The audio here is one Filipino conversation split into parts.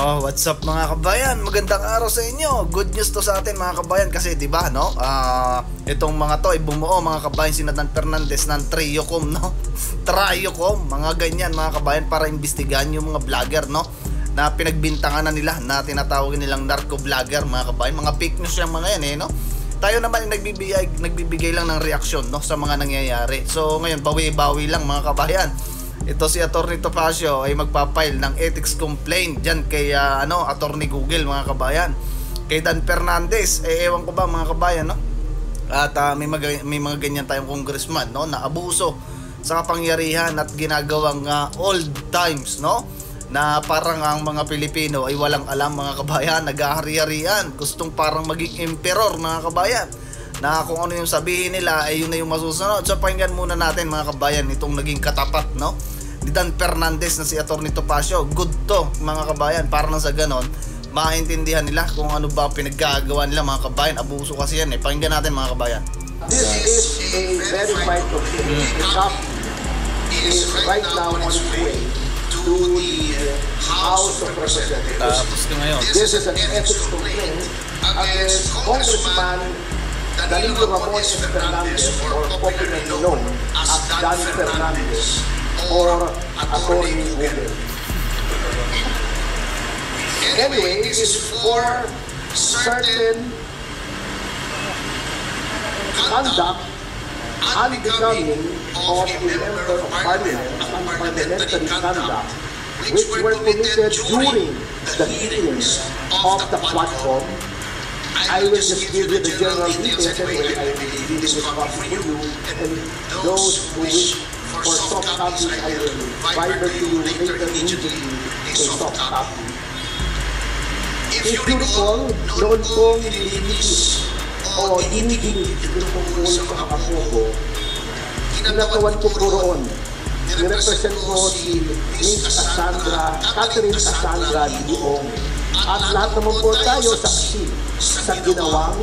Oh, what's up mga kabayan? Magandang araw sa inyo. Good news to sa atin mga kabayan kasi 'di ba, no? Itong mga to ay bumuo mga kabayan si Dan Fernandez ng Triocom, no? Triocom, mga ganyan mga kabayan para imbestigahan yung mga vlogger, no? Na pinagbintangan na nila na tinatawag nilang narco vlogger mga kabayan. Mga fake news yung mga yan no? Tayo naman ay nagbibigay lang ng reaksyon, no, sa mga nangyayari. So ngayon bawi-bawi lang mga kabayan. Ito si Atty. Topacio ay magpapile ng ethics complaint diyan kay Atty. Google mga kabayan. Kay Dan Fernandez, ewan ko ba mga kabayan, no? At may mga ganyan tayong congressman, no, na abuso sa kapangyarihan at ginagawang old times, no? Na parang ang mga Pilipino ay walang alam mga kabayan, nag-ahari-harian, gustong parang maging emperor mga kabayan. Na kung ano yung sabihin nila ay yun na yung masusunod. So pakinggan muna natin mga kabayan itong naging katapat, no, ni Dan Fernandez na si Atty. Topacio. Good to mga kabayan, para nang sa ganon maintindihan nila kung ano ba pinaggagawa nila mga kabayan. Abuso kasi yan Pakinggan natin mga kabayan. This is a verified complaint. The copy is right now on its way to the House of Representatives. This is an ethics complaint against Congressman Danilo Ramon Fernandez, or popularly known as Dan Fernandez, or Atty. Google. Anyway, it is for certain conduct unbecoming of a member of parliament, unparliamentary conduct, which were committed during the hearings of the platform. I will just give you the general details anyway. I will leave this copy for you, and those who wish for soft copies, I will viber to you later immediately a soft copy. If you recall, noon kong nililitis o diniging pinupungkol sa mga kapogo, kinatawan ko po roon. Nirepresent ko si Miss Catherine Cassandra Leong. At lahat naman po tayo saksi sa ginawang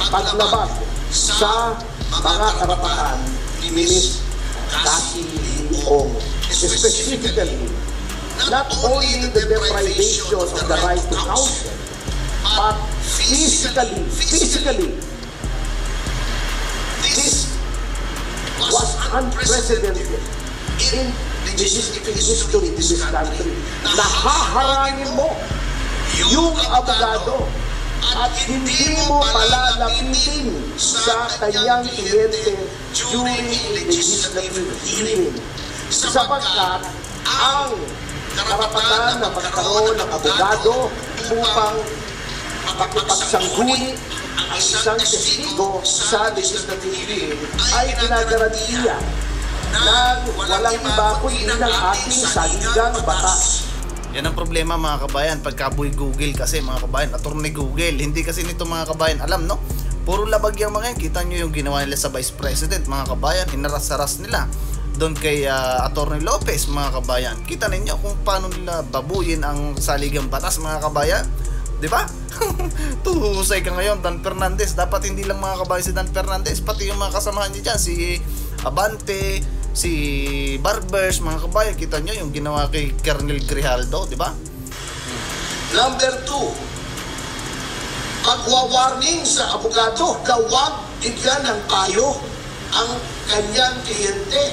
paglabag sa mga karapatan ni Miss Cathy Leong. Specifically, not only the deprivation of the right to counsel, but physically, this was unprecedented in the history in this country. Nahaharangin mo yung abogado at hindi mo palalapitin sa kanyang kliyente during legislative hearing, sapagkat ang karapatan na magkaroon ng abogado upang makipagsangguni ang isang testigo sa legislative hearing ay ginagarantiya ng walang iba kundi ng ating saligang batas. Yan ang problema mga kabayan pagkabuy Google kasi mga kabayan, Atty. Google. Hindi kasi nito mga kabayan alam, no? Puro labag yung mga yan. Kita nyo yung ginawa nila sa Vice President mga kabayan. Hinaras-saras nila doon kay Atty. Lopez mga kabayan. Kita ninyo kung paano nila babuyin ang saligang batas mga kabayan. Diba? Tuhusay ka ngayon Dan Fernandez. Dapat hindi lang mga kabayan si Dan Fernandez, pati yung mga kasamahan niya dyan, si Abante, si Barbers mga kabayan. Kita nyo yung ginawa kay Colonel Grijaldo, diba? Number 2, pagwawarning sa abogado na huwag bigyan ng payo ang kanyang kliyente.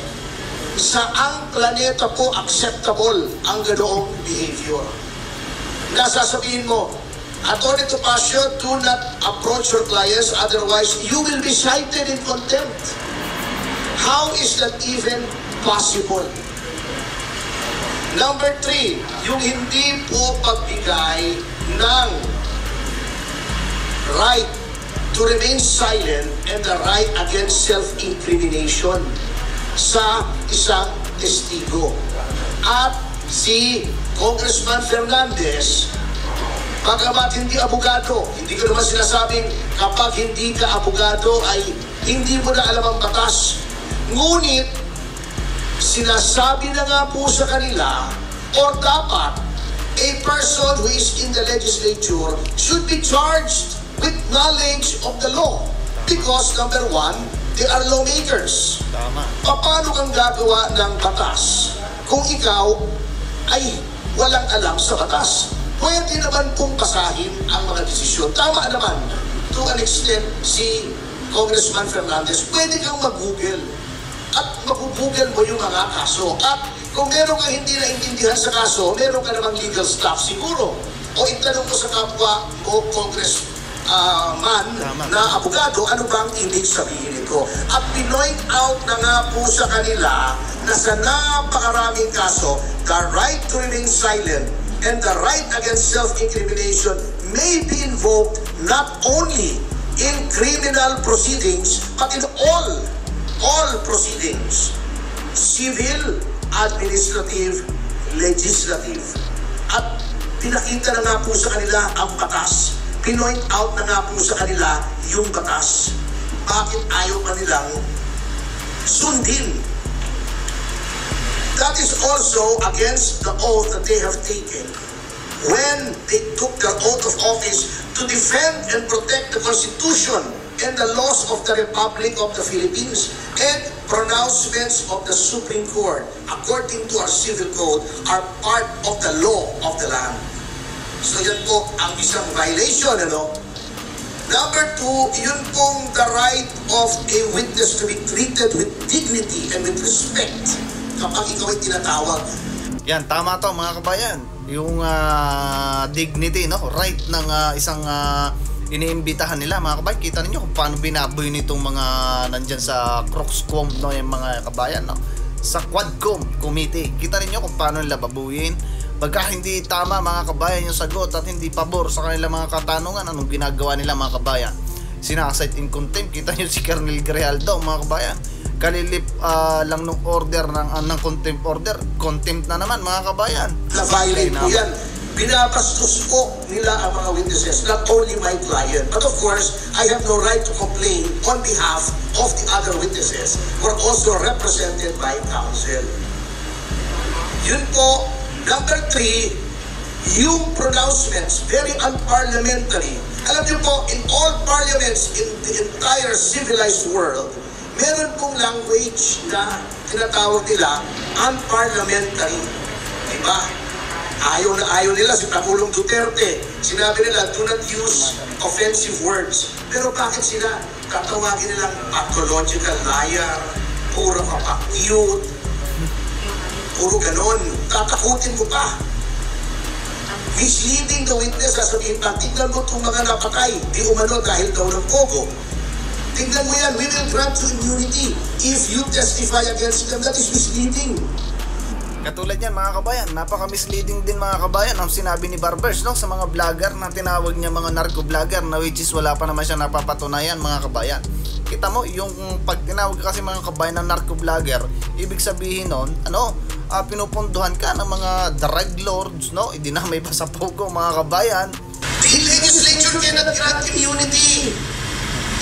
Saang planeta po acceptable ang ganoong behavior? Nasasabihin mo, Atty. Topacio, do not approach your clients, otherwise you will be cited in contempt. How is that even possible? Number 3, yung hindi po pagbigay ng right to remain silent and the right against self-incrimination sa isang testigo. At si Congressman Fernandez, pagkamat hindi abogado, hindi ko naman sinasabing kapag hindi ka abogado ay hindi mo na alam ang batas. Ngunit, sinasabi na nga po sa kanila, or dapat, a person who is in the legislature should be charged with knowledge of the law. Because number 1, they are lawmakers. Tama. Paano kang gagawa ng batas kung ikaw ay walang alam sa batas? pwede naman pong basahin ang mga desisyon. Tama naman, to an extent, si Congressman Fernandez, pwede kang mag-google. At mag-google mo yung mga kaso. At kung meron kang hindi naintindihan sa kaso, meron ka namang legal staff siguro. O itanong mo sa kapwa o congressman na abogado, ano bang ibig sabihin ito? At pinoint out na nga po sa kanila na sa napakaraming kaso, the right to remain silent and the right against self-incrimination may be invoked not only in criminal proceedings, but in all proceedings, civil, administrative, legislative. At pinakita na nga po sa kanila ang batas. Pinoint out na nga po sa kanila yung batas. Bakit ayaw pa nilang sundin? That is also against the oath that they have taken when they took their oath of office to defend and protect the Constitution and the laws of the Republic of the Philippines and pronouncements of the Supreme Court, according to our civil code, are part of the law of the land. So yan po ang isang violation, ano? Number two, yun pong the right of a witness to be treated with dignity and with respect kapag ikaw ay tinatawag. Yan, tama to mga kabayan. Yung dignity, no? Right ng isang iniimbitahan nila mga kabayan. Kita ninyo kung paano binaboy nitong mga nandyan sa Croxcom, no? Yung mga kabayan, no? Sa Quadcom Committee. Kita ninyo kung paano nila babuyin. Pagka hindi tama mga kabayan yung sagot at hindi pabor sa kanilang mga katanungan, anong ginagawa nila mga kabayan? Sinasite in contempt. Kita nyo si Colonel Grijaldo mga kabayan. Kalilip lang nung order ng contempt order, contempt na naman mga kabayan. Na-violate po yan. Binabastos po nila ang mga witnesses, not only my client, but of course, I have no right to complain on behalf of the other witnesses who are also represented by counsel. Yun po. Number three, yung pronouncements, very unparliamentary. Alam niyo po, in all parliaments in the entire civilized world, meron pong language na tinatawag nila unparliamentary. Diba? Ayaw na ayaw nila si Pangulong Duterte. Sinabi nila, do not use offensive words. Pero bakit sila tatawagin nilang pathological liar, puro kapak-cute, puro ganon, tatakutin mo pa. Misleading the witness, sasabihin pa, tignan mo itong mga napatay, di umano dahil daw ng pogo. Tignan mo yan, we will grant you immunity if you testify against them. That is misleading. Katulad yan mga kabayan, napaka-misleading din mga kabayan ang sinabi ni Barbers, no? Sa mga vlogger na tinawag niya mga narco-vlogger na which is wala pa naman siya napapatunayan mga kabayan. Kita mo, yung pag tinawag kasi mga kabayan ng narco-vlogger, ibig sabihin nun, pinupunduhan ka ng mga drug lords, no? Idinamay pa sa pogo mga kabayan. The legislature cannot grant immunity.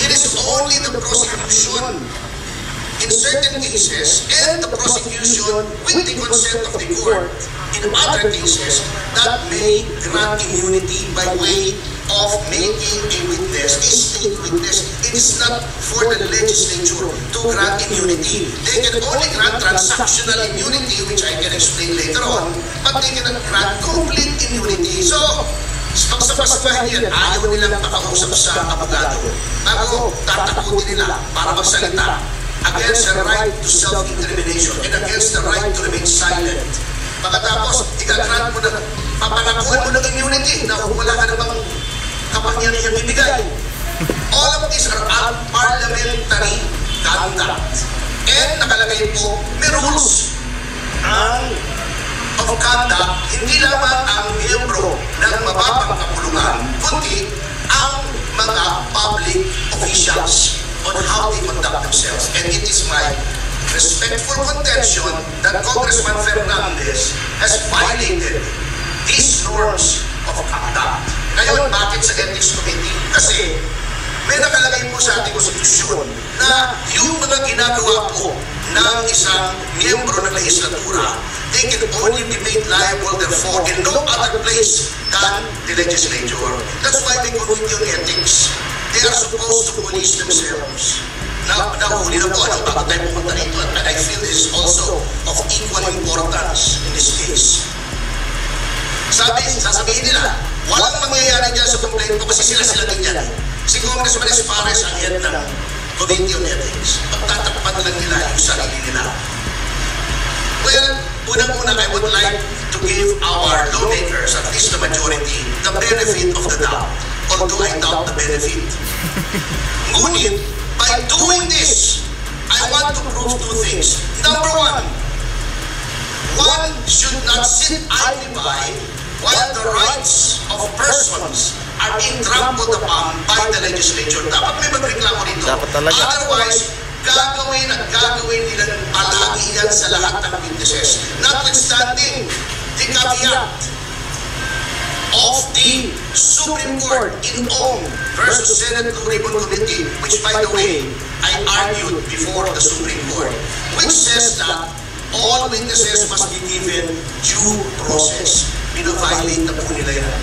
It is only the prosecution in certain cases and the prosecution with the consent of the court in other cases that may grant immunity by way of making a witness, a state witness. It is not for the legislature to grant immunity. They can only grant transactional immunity, which I can explain later on, but they cannot grant complete immunity. So, pagsapasabahin yan, ayaw nilang makausap sa abogado. Bago tatakutin nila para magsalita against the right to self-incrimination and against the right to remain silent. Pagkatapos, ikagrant mo na, papanakuhan mo ng immunity na wala ka namang kapangyarihan ibigay. All of these are unparliamentary conduct. And nakalagay po, may rules of conduct, hindi lamang ang miyembro ng mababang kapulungan, kundi ang mga public officials on how they conduct themselves. And it is my respectful contention that Congressman Fernandez has violated these norms of conduct. Ngayon, bakit sa Ethics Committee? Kasi may nakalagay po sa ating konstitusyon na yung mga ginagawa po ng isang miyembro ng legislatura, they can only be made liable therefore in no other place than the legislature. That's why may committee on ethics. They are supposed to police themselves. Nahuli na po, bago tayo pumunta rito, and I feel this is also of equal importance in this case. Sasabihin nila, Committee on Ethics. Pagtatakpan lang nila yung sarili nila. Well, unang-una, I would like to give our lawmakers, at least the majority, the benefit of the doubt. Although I doubt the benefit. Ngunit, by doing this, I want to prove two things. Number one should not sit idly by while the rights of persons are being trampled upon by the legislature. Dapat may magreklamo dito. Dapat talaga. Otherwise, gagawin at gagawin nila palagi yan sa lahat ng witnesses. Notwithstanding the caveat of the Supreme Court in Ong versus Senate Blue Ribbon Committee, which by the way, I argued before the Supreme Court, which says that all witnesses must be given due process. Pina-violate na po nila yan.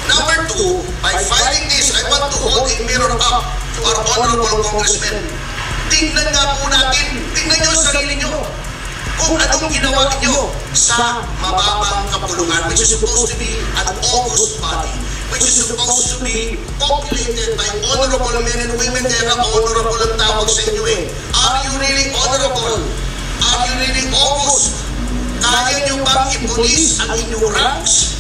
Number two, by filing this, I want to hold a mirror up to our honorable congressmen. Tingnan nga po natin, tingnan nyo ang sarili nyo kung anong ginawa nyo sa mababang kapulungan, which is supposed to be an august body, which is supposed to be populated by honorable men and women. Kaya honorable ang tawag sa inyo eh. Are you really honorable? Are you really august? Kaya nyo bang ipulis ang inyong ranks?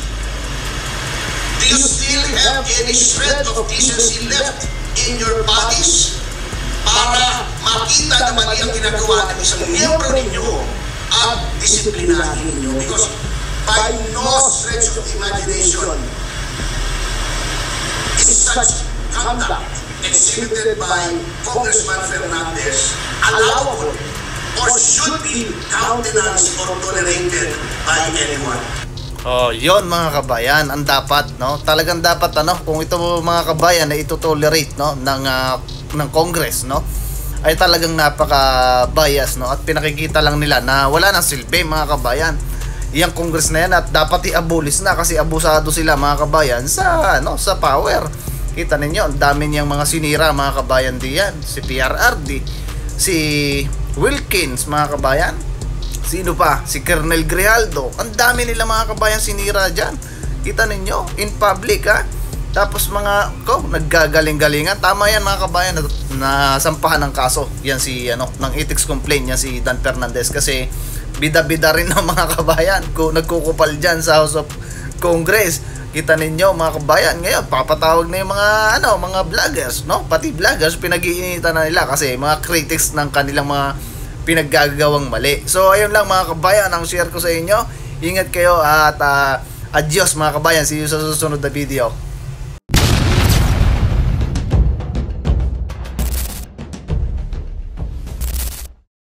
Do you still have any shred of decency left in your bodies? Para makita na mali ang ginagawa ng isang miyembro ninyo at disiplinahin ninyo. Because by no stretch of imagination is such conduct exhibited by Congressman Fernandez allowable or should be countenanced or tolerated by anyone. Oh, yon mga kabayan, ang dapat, no? Talagang dapat, ano, kung ito mga kabayan na ito-tolerate, no, ng Congress, no, ay talagang napaka-bias, no, at pinakikita lang nila na wala nang silbi, mga kabayan, yung Congress na yan, at dapat i-abolish na kasi abusado sila, mga kabayan, sa, ano, sa power. Kita ninyo, ang dami niyang mga sinira, mga kabayan, diyan, si PRRD, si Wilkins, mga kabayan, sino pa? Si Colonel Grijaldo. Ang dami nila, mga kabayan, sinira dyan. Kita ninyo, in public, ha? Tapos mga naggagaling-galingan. Tama yan, mga kabayan, na sampahan ng kaso. Yan si, ano, ng ethics complaint yan si Dan Fernandez. Kasi bida-bida rin ng mga kabayan kung nagkukupal dyan sa House of Congress. Kita ninyo, mga kabayan, ngayon papatawag na yung mga, ano, mga vloggers, no? Pati vloggers, pinag-iinitan na nila kasi mga critics ng kanilang mga pinaggagawang mali. So ayun lang, mga kabayan, ang share ko sa inyo. Ingat kayo at adios, mga kabayan. See you sa susunod na video.